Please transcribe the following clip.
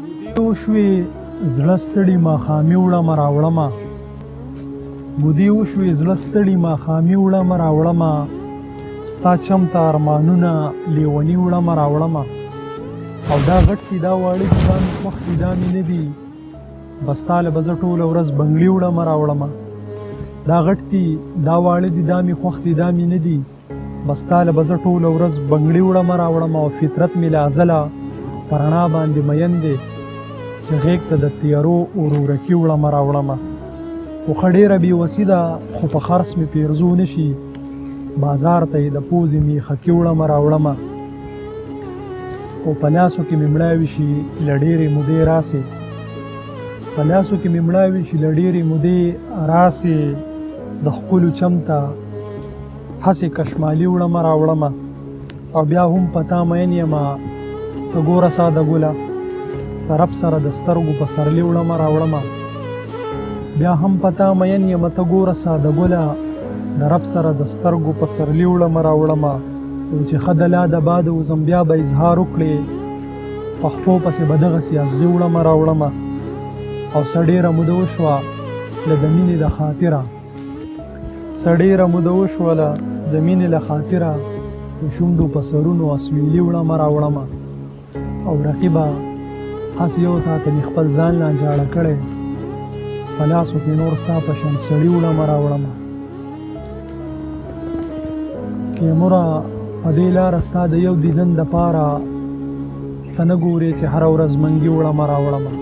مودې وشوې زړه ستړي ماښامي وړمه راوړمه مودې وشوې زړه ستړي ماښامي وړمه راوړمه ستا چم ته ارمانونه لیوني وړمه راوړمه او دا غټ دي دا واړه دي دا مې خوښ دي دا مې نه دي بس تاله به زه ټوله ورځ بنګړي وړمه راوړمه دا غټ دي دا واړه دي دا مې خوښ دي دا مې نه دي بس تاله به زه ټوله ورځ بنګړي وړمه راوړمه او فطرت مې له ازله په رڼا باندې مین دی چې غیږ ته د تیارو ورورکي وړمه راوړمه پوخه ډېره بېوسي ده خو په خرڅ مې پیرزو نه شي بازار ته یې د پوزې میخکي وړمه راوړمه او په لاسو کې مې مړاوي شي له ډېرې مودې راسې په لاسو کې مې مړاوي شي له ډېرې مودې راسې د ښکلو چم ته هسې کشمالي وړمه راوړمه او بیا هم په تا مین یمه ته ګوره ساده ګله د رب سره د سترګو په سرلي وړمه راوړمه بیا هم په تا مین یمه ته ګوره ساده ګله د رب سره د سترګو په سرلي وړمه راوړمه او چې ښه د لا د باده وزم بیا به اظهار وکړې پښتو پسې به دغسې ازغي وړمه راوړمه او څه ډېره موده وشوه له د مینې د خاطره څه ډېره موده وشوله د مینې له خاطره د شونډو په سرونو اسویلي وړمه راوړمه او رقیبه هسې یو تا ته مې خپل ځان لا جاړه کړی په لاسو کې نور ستا په شان سړي وړمه راوړمه کیموره په دې لاره ستا د یو دیدن دپاره ته نه ګورې چې هره ورځ منګي وړمه راوړمه